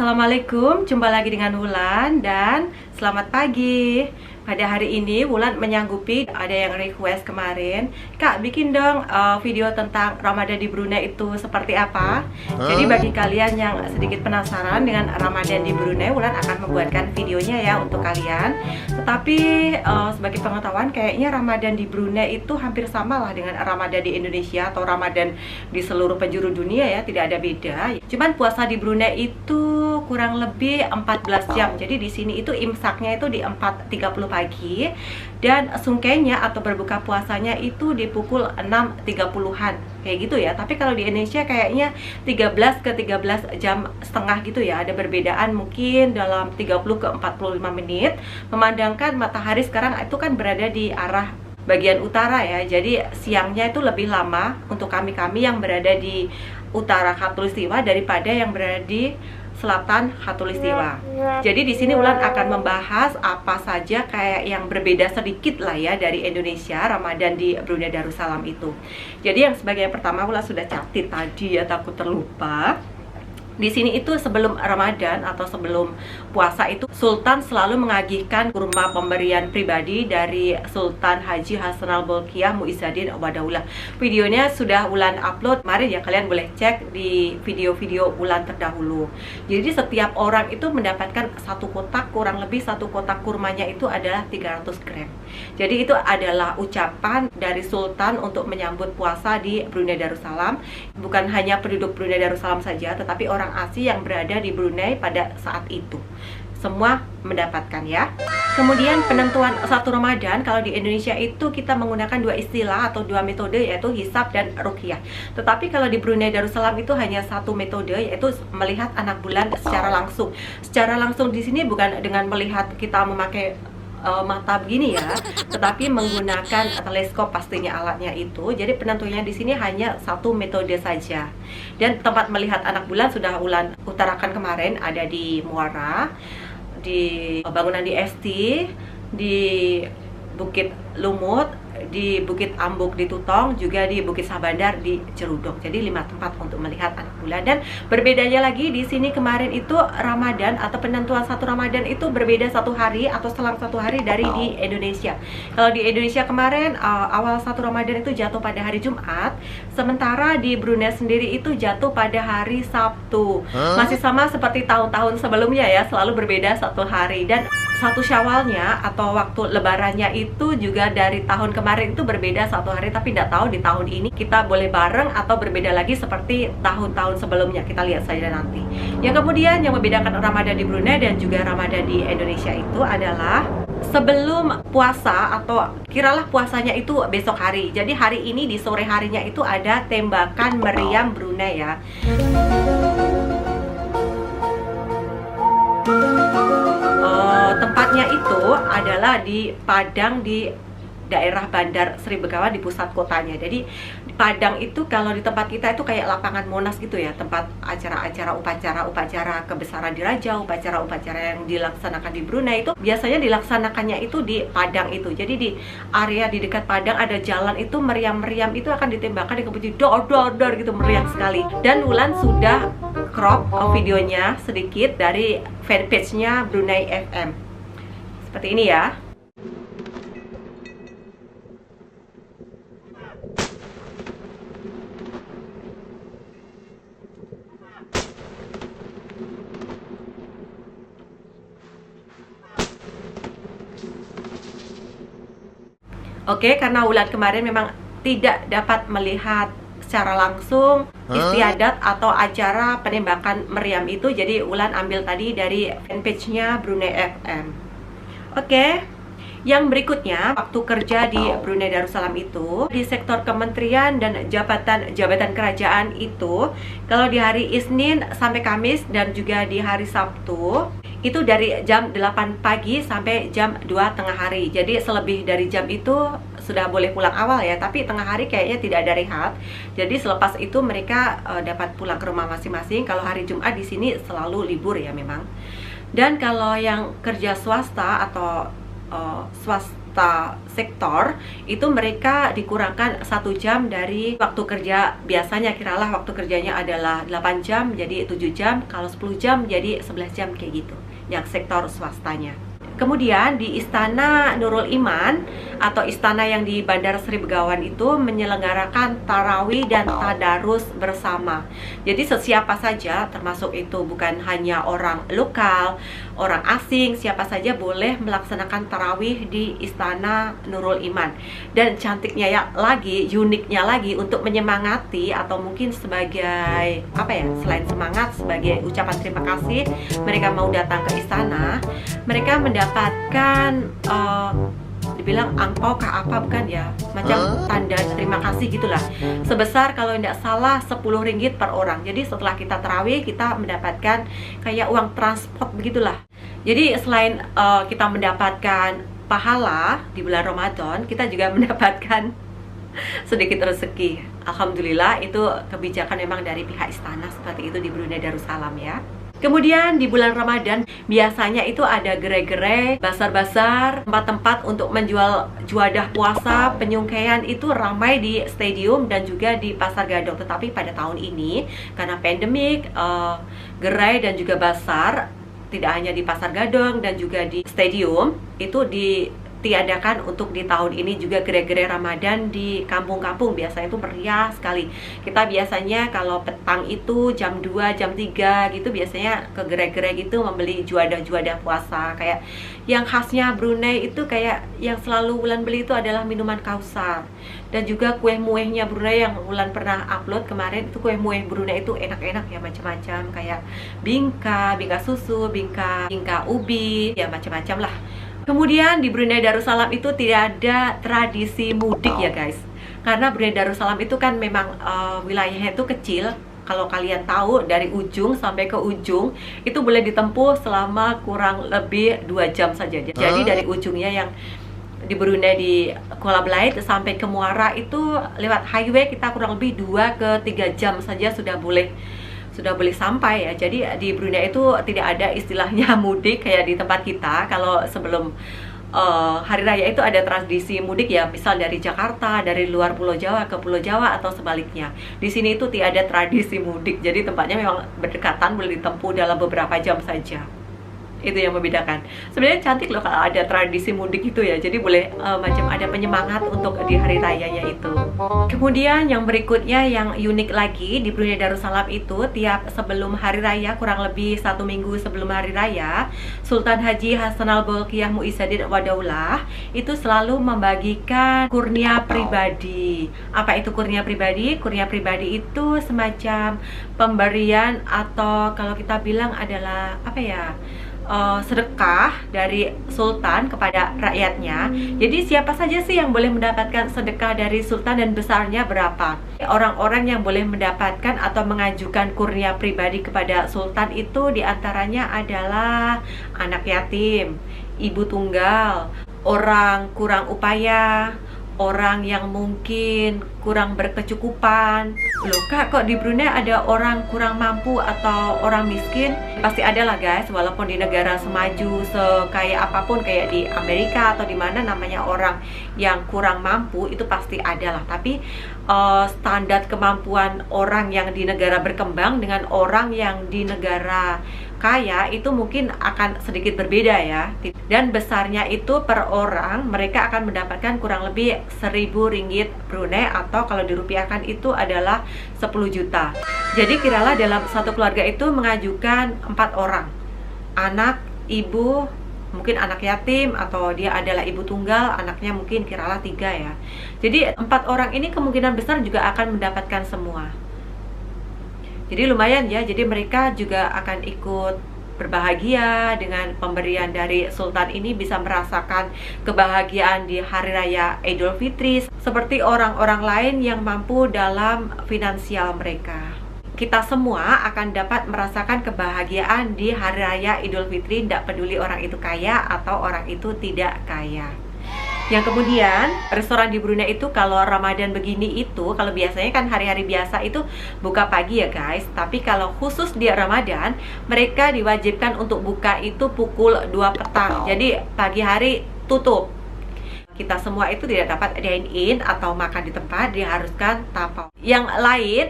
Assalamualaikum, jumpa lagi dengan Wulan dan selamat pagi. Pada hari ini Wulan menyanggupi ada yang request kemarin, Kak bikin dong video tentang Ramadan di Brunei itu seperti apa. Jadi bagi kalian yang sedikit penasaran dengan Ramadan di Brunei, Wulan akan membuatkan videonya ya untuk kalian. Tetapi sebagai pengetahuan, kayaknya Ramadan di Brunei itu hampir sama lah dengan Ramadan di Indonesia atau Ramadan di seluruh penjuru dunia ya, tidak ada beda. Cuman puasa di Brunei itu kurang lebih 14 jam. Jadi di sini itu imsaknya itu di 4.30 pagi dan sungkainya atau berbuka puasanya itu di pukul 6.30-an kayak gitu ya. Tapi kalau di Indonesia kayaknya 13 ke 13 jam setengah gitu ya. Ada perbedaan mungkin dalam 30 ke 45 menit. Memandangkan matahari sekarang itu kan berada di arah bagian utara ya. Jadi siangnya itu lebih lama untuk kami-kami yang berada di utara Khatulistiwa daripada yang berada di selatan Khatulistiwa. Jadi di sini Wulan akan membahas apa saja kayak yang berbeda sedikit lah ya dari Indonesia Ramadan di Brunei Darussalam itu. Jadi yang sebagai yang pertama Wulan sudah catat tadi ya, takut terlupa. Di sini itu sebelum Ramadan atau sebelum puasa itu Sultan selalu mengagihkan kurma pemberian pribadi dari Sultan Haji Hassanal Bolkiah Muizzaddin Obadaulah. Videonya sudah Wulan upload kemarin ya, kalian boleh cek di video-video Wulan terdahulu. Jadi setiap orang itu mendapatkan satu kotak, kurang lebih satu kotak kurmanya itu adalah 300 gram. Jadi itu adalah ucapan dari Sultan untuk menyambut puasa di Brunei Darussalam. Bukan hanya penduduk Brunei Darussalam saja, tetapi orang asing yang berada di Brunei pada saat itu semua mendapatkan ya. Kemudian penentuan satu Ramadan, kalau di Indonesia itu kita menggunakan dua istilah atau dua metode, yaitu hisab dan ruqyah. Tetapi kalau di Brunei Darussalam itu hanya satu metode, yaitu melihat anak bulan secara langsung. Secara langsung di sini bukan dengan melihat kita memakai mata begini ya, tetapi menggunakan teleskop pastinya alatnya itu. Jadi penentunya di sini hanya satu metode saja. Dan tempat melihat anak bulan sudah Wulan utarakan kemarin, ada di Muara, di bangunan di ST, di Bukit Lumut, di Bukit Ambuk di Tutong, juga di Bukit Sabandar di Ceruduk. Jadi 5 tempat untuk melihat anak bulan. Dan berbedanya lagi di sini kemarin itu Ramadan atau penentuan satu Ramadan itu berbeda satu hari atau selang satu hari dari di Indonesia. Kalau di Indonesia kemarin awal satu Ramadan itu jatuh pada hari Jumat, sementara di Brunei sendiri itu jatuh pada hari Sabtu. Masih sama seperti tahun-tahun sebelumnya ya, selalu berbeda satu hari. Dan satu Syawalnya atau waktu lebarannya itu juga dari tahun kemarin itu berbeda satu hari, tapi tidak tahu di tahun ini kita boleh bareng atau berbeda lagi seperti tahun-tahun sebelumnya. Kita lihat saja nanti. Yang kemudian yang membedakan Ramadan di Brunei dan juga Ramadan di Indonesia itu adalah sebelum puasa atau kiralah puasanya itu besok hari. Jadi hari ini di sore harinya itu ada tembakan meriam Brunei ya. Tempatnya itu adalah di Padang, di daerah Bandar Sri Begawan, di pusat kotanya. Jadi di Padang itu kalau di tempat kita itu kayak lapangan Monas gitu ya, tempat acara-acara upacara kebesaran diraja, upacara-upacara yang dilaksanakan di Brunei itu biasanya dilaksanakannya itu di Padang itu. Jadi di area di dekat Padang ada jalan itu, meriam-meriam itu akan ditembakkan, dikepuji dor gitu, meriam sekali. Dan Wulan sudah crop videonya sedikit dari fanpage-nya Brunei FM. Seperti ini ya. Oke, karena Wulan kemarin memang tidak dapat melihat secara langsung istiadat atau acara penembakan meriam itu, jadi Wulan ambil tadi dari fanpage-nya Brunei FM. Oke, yang berikutnya waktu kerja di Brunei Darussalam itu di sektor kementerian dan jabatan kerajaan itu, kalau di hari Isnin sampai Kamis dan juga di hari Sabtu itu dari jam 8 pagi sampai jam 2 tengah hari. Jadi selebih dari jam itu sudah boleh pulang awal ya, tapi tengah hari kayaknya tidak ada rehat. Jadi selepas itu mereka dapat pulang ke rumah masing-masing. Kalau hari Jumat di sini selalu libur ya memang. Dan kalau yang kerja swasta atau swasta swasta sektor itu mereka dikurangkan 1 jam dari waktu kerja biasanya. Kiralah waktu kerjanya adalah 8 jam jadi 7 jam, kalau 10 jam jadi 11 jam kayak gitu yang sektor swastanya. Kemudian di Istana Nurul Iman atau istana yang di Bandara Sri Begawan itu menyelenggarakan tarawih dan tadarus bersama. Jadi sesiapa saja, termasuk itu bukan hanya orang lokal, orang asing, siapa saja boleh melaksanakan tarawih di Istana Nurul Iman. Dan cantiknya ya lagi, uniknya lagi, untuk menyemangati atau mungkin sebagai apa ya, selain semangat, sebagai ucapan terima kasih mereka mau datang ke istana, mereka mendapatkan dibilang angpau kah apa bukan ya, macam tanda terima kasih gitulah, sebesar kalau tidak salah 10 ringgit per orang. Jadi setelah kita tarawih kita mendapatkan kayak uang transport begitulah. Jadi selain kita mendapatkan pahala di bulan Ramadan, kita juga mendapatkan sedikit rezeki. Alhamdulillah, itu kebijakan memang dari pihak istana seperti itu di Brunei Darussalam ya. Kemudian di bulan Ramadan biasanya itu ada gerai-gerai, bazar-bazar, tempat-tempat untuk menjual juadah puasa, penyungkaian itu ramai di stadium dan juga di Pasar Gadok. Tetapi pada tahun ini karena pandemik, gerai dan juga bazar tidak hanya di Pasar Gadok dan juga di stadium itu ditiadakan untuk di tahun ini juga gerai-gerai Ramadan di kampung-kampung. Biasanya itu meriah sekali. Kita biasanya kalau petang itu jam 2, jam 3 gitu biasanya ke gerai-gerai gitu membeli juadah-juadah puasa. Kayak yang khasnya Brunei itu kayak yang selalu Wulan beli itu adalah minuman Kausar. Dan juga kue muehnya Brunei yang Wulan pernah upload kemarin, itu kue mueh Brunei itu enak-enak ya, macam-macam, kayak bingka susu, bingka ubi, ya macam-macam lah. Kemudian di Brunei Darussalam itu tidak ada tradisi mudik ya guys. Karena Brunei Darussalam itu kan memang wilayahnya itu kecil. Kalau kalian tahu dari ujung sampai ke ujung itu boleh ditempuh selama kurang lebih 2 jam saja. Jadi dari ujungnya yang di Brunei di Kuala Belait sampai ke Muara itu lewat highway kita kurang lebih 2 ke 3 jam saja sudah boleh sampai ya. Jadi di Brunei itu tidak ada istilahnya mudik kayak di tempat kita. Kalau sebelum hari raya itu ada tradisi mudik ya, misal dari Jakarta, dari luar Pulau Jawa ke Pulau Jawa atau sebaliknya. Di sini itu tidak ada tradisi mudik. Jadi tempatnya memang berdekatan, boleh ditempuh dalam beberapa jam saja. Itu yang membedakan. Sebenarnya cantik loh kalau ada tradisi mudik itu ya. Jadi boleh macam ada penyemangat untuk di hari rayanya itu. Kemudian yang berikutnya yang unik lagi di Brunei Darussalam itu tiap sebelum hari raya, kurang lebih 1 minggu sebelum hari raya, Sultan Haji Hassanal Bolkiah Mu'izzadin Wadaulah itu selalu membagikan kurnia pribadi. Apa itu kurnia pribadi? Kurnia pribadi itu semacam pemberian atau kalau kita bilang adalah apa ya, sedekah dari sultan kepada rakyatnya. Jadi siapa saja sih yang boleh mendapatkan sedekah dari sultan dan besarnya berapa? Orang-orang yang boleh mendapatkan atau mengajukan kurnia pribadi kepada sultan itu diantaranya adalah anak yatim, ibu tunggal, orang kurang upaya, orang yang mungkin kurang berkecukupan. Loh kak, kok di Brunei ada orang kurang mampu atau orang miskin? Pasti ada lah guys, walaupun di negara semaju sekaya apapun, kayak di Amerika atau di mana namanya orang yang kurang mampu itu pasti ada lah. Tapi standar kemampuan orang yang di negara berkembang dengan orang yang di negara kaya itu mungkin akan sedikit berbeda ya. Dan besarnya itu per orang mereka akan mendapatkan kurang lebih 1.000 ringgit Brunei, atau kalau dirupiahkan itu adalah 10 juta. Jadi kiralah dalam satu keluarga itu mengajukan 4 orang, anak, ibu, mungkin anak yatim, atau dia adalah ibu tunggal, anaknya mungkin kiralah 3 ya. Jadi 4 orang ini kemungkinan besar juga akan mendapatkan semua. Jadi lumayan ya, jadi mereka juga akan ikut berbahagia dengan pemberian dari sultan ini, bisa merasakan kebahagiaan di hari raya Idul Fitri seperti orang-orang lain yang mampu dalam finansial mereka. Kita semua akan dapat merasakan kebahagiaan di hari raya Idul Fitri, tidak peduli orang itu kaya atau orang itu tidak kaya. Yang kemudian, restoran di Brunei itu kalau Ramadan begini itu, kalau biasanya kan hari-hari biasa itu buka pagi ya guys. Tapi kalau khusus di Ramadan, mereka diwajibkan untuk buka itu pukul 2 petang. Jadi pagi hari tutup. kita semua itu tidak dapat dine in atau makan di tempat, diharuskan tapau. Yang lain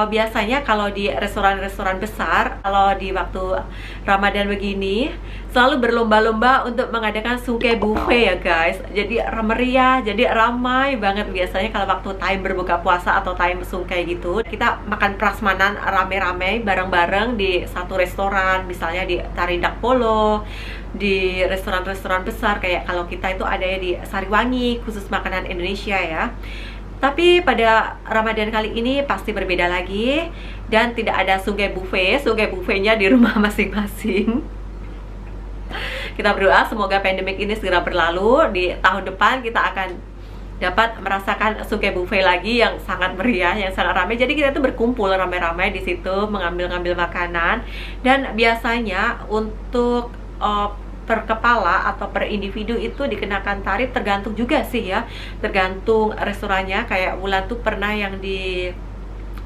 biasanya kalau di restoran-restoran besar, kalau di waktu Ramadan begini selalu berlomba-lomba untuk mengadakan sungkai buffet ya guys. Jadi meriah, jadi ramai banget biasanya kalau waktu time berbuka puasa atau time sungkai gitu. Kita makan prasmanan rame-rame bareng-bareng di satu restoran, misalnya di Tarindak Polo, di restoran-restoran besar kayak kalau kita itu ada di Sariwangi, khusus makanan Indonesia ya. Tapi pada Ramadan kali ini pasti berbeda lagi, dan tidak ada sungkai buffet. Sungkai buffetnya di rumah masing-masing. Kita berdoa semoga pandemik ini segera berlalu. Di tahun depan kita akan dapat merasakan sungkai buffet lagi yang sangat meriah, yang sangat ramai. Jadi kita tuh berkumpul ramai-ramai di situ, mengambil-ngambil makanan. Dan biasanya untuk per kepala atau per individu itu dikenakan tarif, tergantung juga sih ya, tergantung restorannya. Kayak Wulan tuh pernah yang di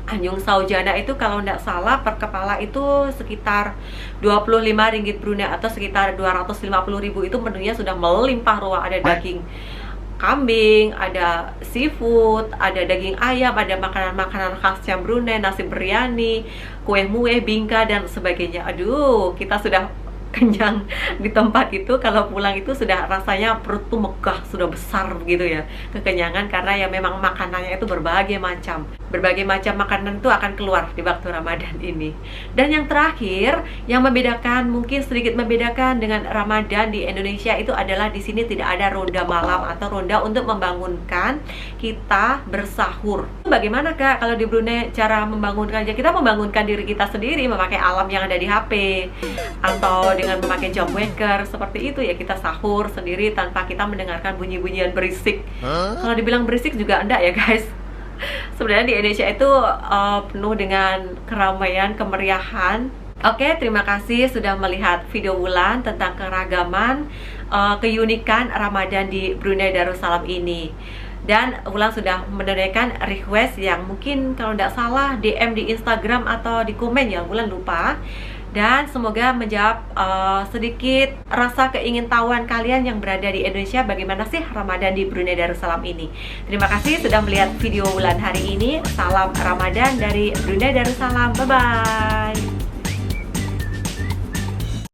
Anjung Saujana itu kalau nggak salah per kepala itu sekitar 25 ringgit Brunei atau sekitar 250.000. Itu menunya sudah melimpah ruah, ada daging kambing, ada seafood, ada daging ayam, ada makanan-makanan khasnya Brunei, nasi biryani, kue mueh, bingka dan sebagainya. Aduh, kita sudah kenyang di tempat itu. Kalau pulang itu sudah rasanya perut tuh megah, sudah besar begitu ya, kekenyangan, karena ya memang makanannya itu berbagai macam makanan itu akan keluar di waktu Ramadan ini. Dan yang terakhir yang membedakan, mungkin sedikit membedakan dengan Ramadan di Indonesia itu adalah di sini tidak ada ronda malam atau ronda untuk membangunkan kita bersahur. Bagaimana Kak kalau di Brunei cara membangunkannya? Kita membangunkan diri kita sendiri memakai alarm yang ada di HP atau dengan memakai jam waker seperti itu ya. Kita sahur sendiri tanpa kita mendengarkan bunyi-bunyian berisik. Kalau dibilang berisik juga enggak ya guys. Sebenarnya di Indonesia itu penuh dengan keramaian, kemeriahan. Oke, terima kasih sudah melihat video Wulan tentang keragaman, keunikan Ramadan di Brunei Darussalam ini. Dan Wulan sudah menunaikan request yang mungkin kalau tidak salah DM di Instagram atau di komen ya, Wulan lupa. Dan semoga menjawab sedikit rasa keingintahuan kalian yang berada di Indonesia, bagaimana sih Ramadan di Brunei Darussalam ini. Terima kasih sudah melihat video Wulan hari ini. Salam Ramadan dari Brunei Darussalam. Bye-bye.